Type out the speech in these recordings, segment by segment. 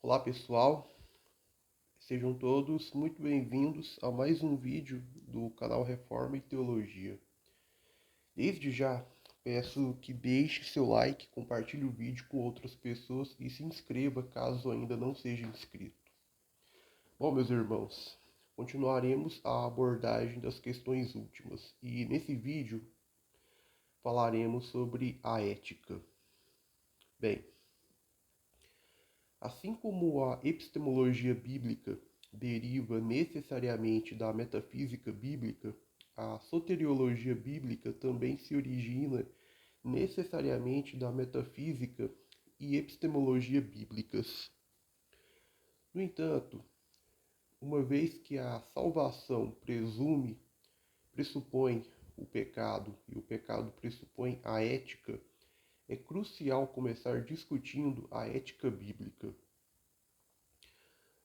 Olá pessoal, sejam todos muito bem-vindos a mais um vídeo do canal Reforma e Teologia. Desde já, peço que deixe seu like, compartilhe o vídeo com outras pessoas e se inscreva caso ainda não seja inscrito. Bom, meus irmãos, continuaremos a abordagem das questões últimas e nesse vídeo falaremos sobre a ética. Bem, assim como a epistemologia bíblica deriva necessariamente da metafísica bíblica, a soteriologia bíblica também se origina necessariamente da metafísica e epistemologia bíblicas. No entanto, uma vez que a salvação pressupõe o pecado e o pecado pressupõe a ética, é crucial começar discutindo a ética bíblica.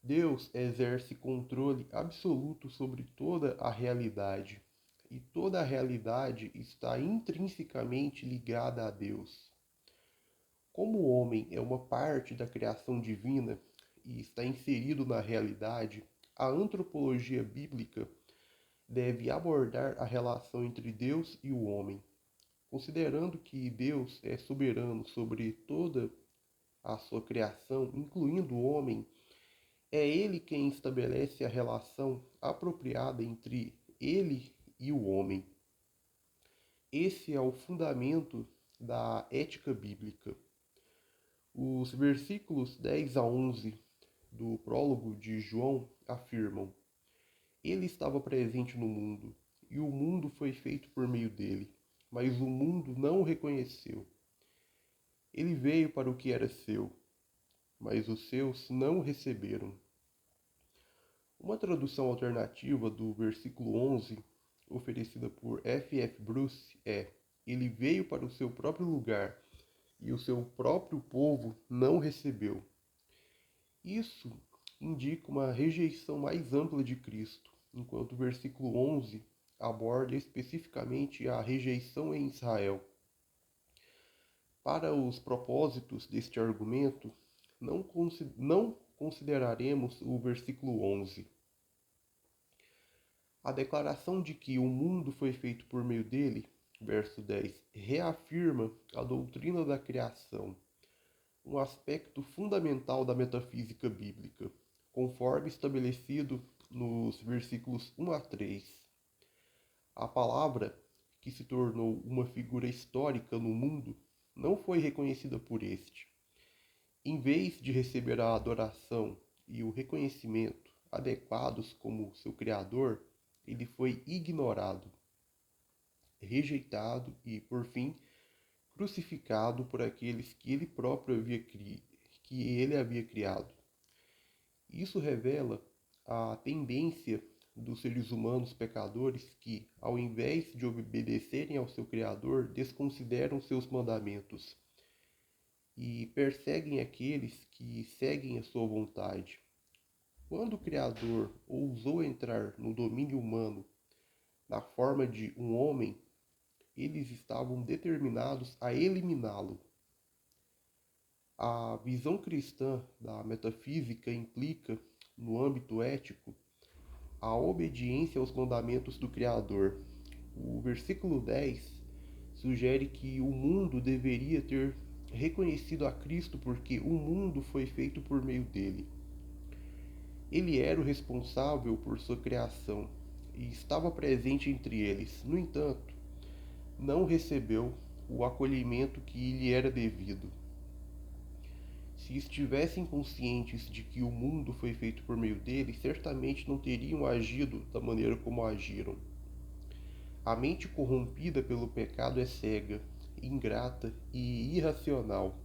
Deus exerce controle absoluto sobre toda a realidade, e toda a realidade está intrinsecamente ligada a Deus. Como o homem é uma parte da criação divina e está inserido na realidade, a antropologia bíblica deve abordar a relação entre Deus e o homem, considerando que Deus é soberano sobre toda a sua criação, incluindo o homem. É ele quem estabelece a relação apropriada entre ele e o homem. Esse é o fundamento da ética bíblica. Os versículos 10 a 11 do prólogo de João afirmam: Ele estava presente no mundo, e o mundo foi feito por meio dele, mas o mundo não o reconheceu. Ele veio para o que era seu, mas os seus não o receberam. Uma tradução alternativa do versículo 11, oferecida por F.F. Bruce, é: Ele veio para o seu próprio lugar, e o seu próprio povo não o recebeu. Isso indica uma rejeição mais ampla de Cristo, enquanto o versículo 11 aborda especificamente a rejeição em Israel. Para os propósitos deste argumento, não consideraremos o versículo 11. A declaração de que o mundo foi feito por meio dele, verso 10, reafirma a doutrina da criação, um aspecto fundamental da metafísica bíblica, conforme estabelecido nos versículos 1 a 3. A palavra, que se tornou uma figura histórica no mundo, não foi reconhecida por este. Em vez de receber a adoração e o reconhecimento adequados como seu Criador, ele foi ignorado, rejeitado e, por fim, crucificado por aqueles que ele próprio havia criado. Isso revela a tendência dos seres humanos pecadores que, ao invés de obedecerem ao seu Criador, desconsideram seus mandamentos e perseguem aqueles que seguem a sua vontade. Quando o Criador ousou entrar no domínio humano na forma de um homem, eles estavam determinados a eliminá-lo. A visão cristã da metafísica implica, no âmbito ético, a obediência aos mandamentos do Criador. O versículo 10 sugere que o mundo deveria ter reconhecido a Cristo porque o mundo foi feito por meio dele. Ele era o responsável por sua criação e estava presente entre eles. No entanto, não recebeu o acolhimento que lhe era devido. Se estivessem conscientes de que o mundo foi feito por meio dele, certamente não teriam agido da maneira como agiram. A mente corrompida pelo pecado é cega, ingrata e irracional.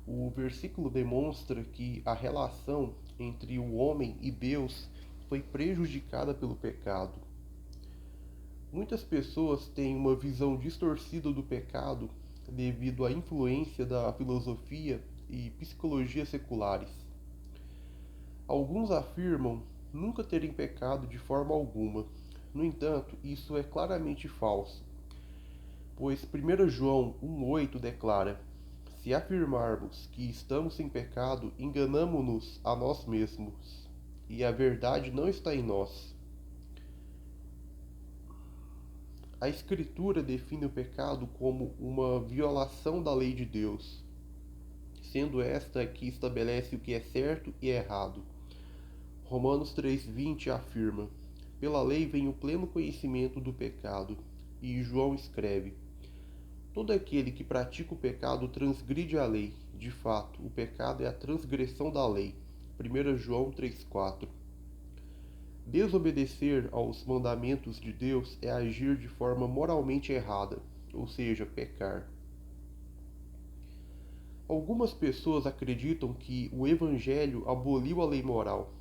O versículo demonstra que a relação entre o homem e Deus foi prejudicada pelo pecado. Muitas pessoas têm uma visão distorcida do pecado devido à influência da filosofia e psicologia seculares. Alguns afirmam nunca terem pecado de forma alguma. No entanto, isso é claramente falso, pois 1 João 1,8 declara: Se afirmarmos que estamos sem pecado, enganamo-nos a nós mesmos, e a verdade não está em nós. A Escritura define o pecado como uma violação da lei de Deus, sendo esta que estabelece o que é certo e errado. Romanos 3,20 afirma: pela lei vem o pleno conhecimento do pecado. E João escreve: todo aquele que pratica o pecado transgride a lei. De fato, o pecado é a transgressão da lei. 1 João 3,4. Desobedecer aos mandamentos de Deus é agir de forma moralmente errada, ou seja, pecar. Algumas pessoas acreditam que o Evangelho aboliu a lei moral,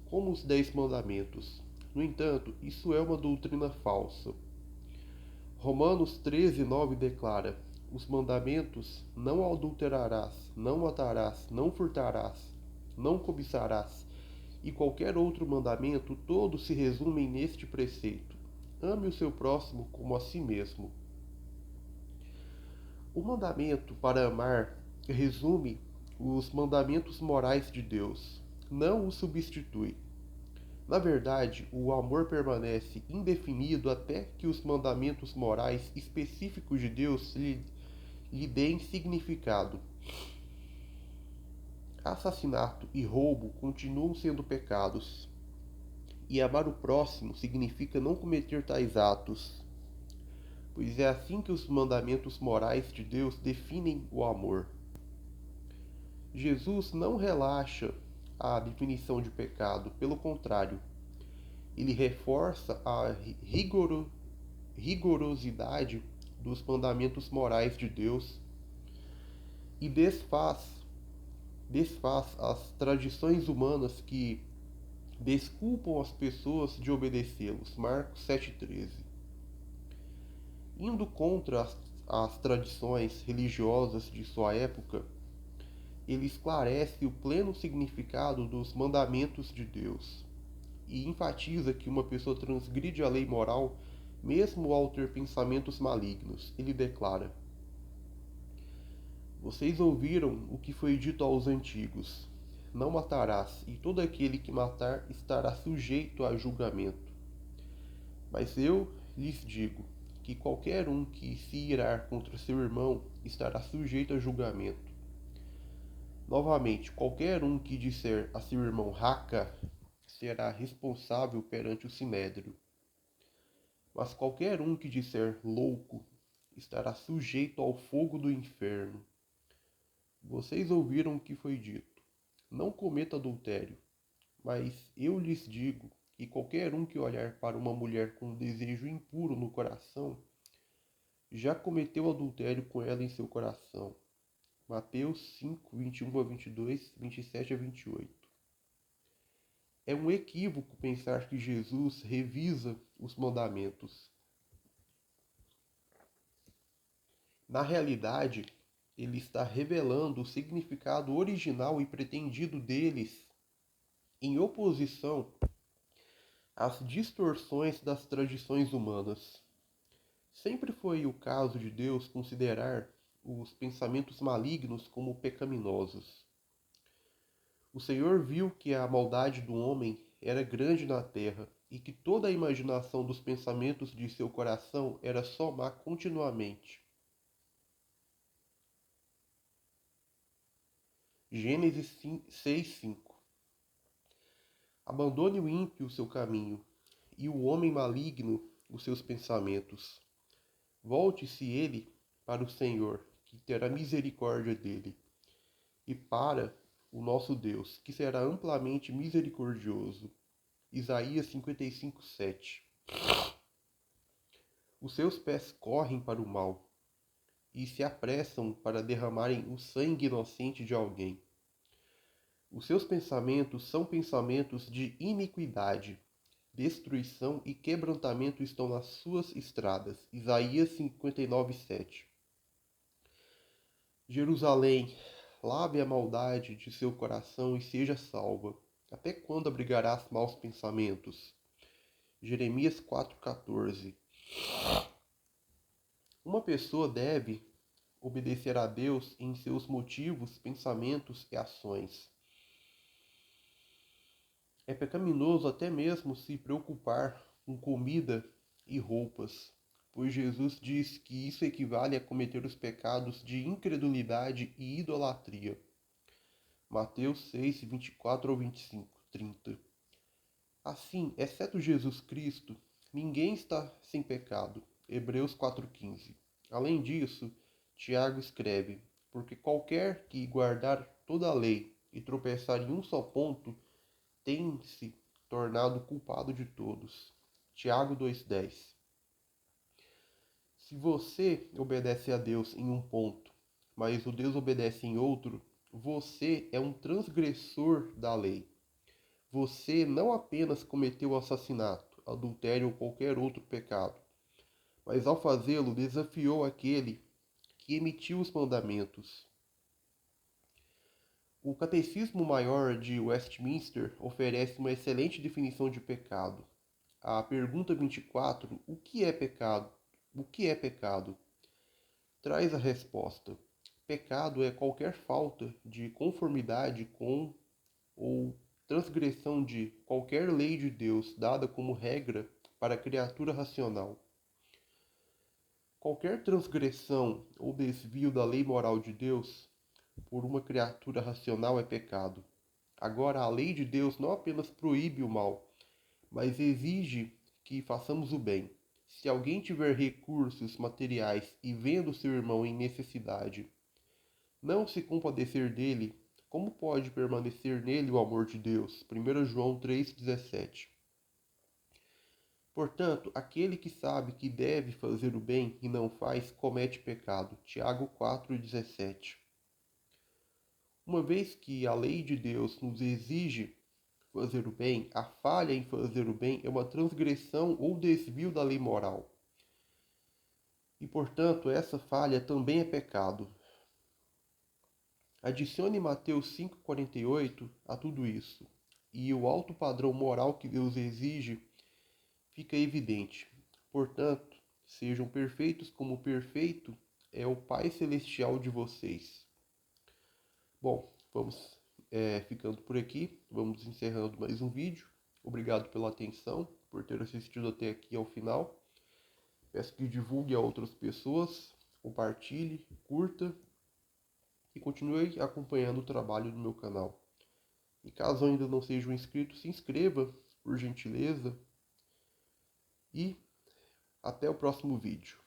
como os 10 mandamentos. No entanto, isso é uma doutrina falsa. Romanos 13:9 declara: os mandamentos: não adulterarás, não matarás, não furtarás, não cobiçarás, e qualquer outro mandamento, todos se resumem neste preceito: ame o seu próximo como a si mesmo. O mandamento para amar resume os mandamentos morais de Deus, não os substitui. Na verdade, o amor permanece indefinido até que os mandamentos morais específicos de Deus lhe deem significado. Assassinato e roubo continuam sendo pecados, e amar o próximo significa não cometer tais atos, pois é assim que os mandamentos morais de Deus definem o amor. Jesus não relaxa a definição de pecado, pelo contrário, ele reforça a rigorosidade dos mandamentos morais de Deus e desfaz as tradições humanas que desculpam as pessoas de obedecê-los. Marcos 7,13. Indo contra as tradições religiosas de sua época, ele esclarece o pleno significado dos mandamentos de Deus e enfatiza que uma pessoa transgride a lei moral mesmo ao ter pensamentos malignos. Ele declara: vocês ouviram o que foi dito aos antigos: não matarás, e todo aquele que matar estará sujeito a julgamento. Mas eu lhes digo que qualquer um que se irar contra seu irmão estará sujeito a julgamento. Novamente, qualquer um que disser a seu irmão raca será responsável perante o sinédrio. Mas qualquer um que disser louco estará sujeito ao fogo do inferno. Vocês ouviram o que foi dito: não cometa adultério. Mas eu lhes digo que qualquer um que olhar para uma mulher com desejo impuro no coração já cometeu adultério com ela em seu coração. Mateus 5, 21-22, 27-28. É um equívoco pensar que Jesus revisa os mandamentos. Na realidade, ele está revelando o significado original e pretendido deles, em oposição às distorções das tradições humanas. Sempre foi o caso de Deus considerar os pensamentos malignos como pecaminosos. O Senhor viu que a maldade do homem era grande na terra e que toda a imaginação dos pensamentos de seu coração era só má continuamente. Gênesis 6:5. Abandone o ímpio o seu caminho, e o homem maligno os seus pensamentos. Volte-se ele para o Senhor, que terá misericórdia dele, e para o nosso Deus, que será amplamente misericordioso. Isaías 55:7. Os seus pés correm para o mal, e se apressam para derramarem o sangue inocente de alguém. Os seus pensamentos são pensamentos de iniquidade, destruição e quebrantamento estão nas suas estradas. Isaías 59:7. Jerusalém, lave a maldade de seu coração e seja salva. Até quando abrigarás maus pensamentos? Jeremias 4:14. Uma pessoa deve obedecer a Deus em seus motivos, pensamentos e ações. É pecaminoso até mesmo se preocupar com comida e roupas, pois Jesus diz que isso equivale a cometer os pecados de incredulidade e idolatria. Mateus 6, 24 ao 25, 30. Assim, exceto Jesus Cristo, ninguém está sem pecado. Hebreus 4,15. Além disso, Tiago escreve: porque qualquer que guardar toda a lei e tropeçar em um só ponto, tem se tornado culpado de todos. Tiago 2,10. Se você obedece a Deus em um ponto, mas o Deus obedece em outro, você é um transgressor da lei. Você não apenas cometeu assassinato, adultério ou qualquer outro pecado, mas ao fazê-lo desafiou aquele que emitiu os mandamentos. O Catecismo Maior de Westminster oferece uma excelente definição de pecado. A pergunta 24, o que é pecado? O que é pecado? Traz a resposta. Pecado é qualquer falta de conformidade com ou transgressão de qualquer lei de Deus dada como regra para a criatura racional. Qualquer transgressão ou desvio da lei moral de Deus por uma criatura racional é pecado. Agora, a lei de Deus não apenas proíbe o mal, mas exige que façamos o bem. Se alguém tiver recursos materiais e vendo seu irmão em necessidade, não se compadecer dele, como pode permanecer nele o amor de Deus? 1 João 3,17. Portanto, aquele que sabe que deve fazer o bem e não faz, comete pecado. Tiago 4,17. Uma vez que a lei de Deus nos exige fazer o bem, a falha em fazer o bem é uma transgressão ou desvio da lei moral. E, portanto, essa falha também é pecado. Adicione Mateus 5,48 a tudo isso, e o alto padrão moral que Deus exige fica evidente. Portanto, sejam perfeitos como perfeito é o Pai Celestial de vocês. Bom, vamos ficando por aqui, vamos encerrando mais um vídeo. Obrigado pela atenção, por ter assistido até aqui ao final. Peço que divulgue a outras pessoas, compartilhe, curta e continue acompanhando o trabalho do meu canal. E caso ainda não seja um inscrito, se inscreva, por gentileza. E até o próximo vídeo.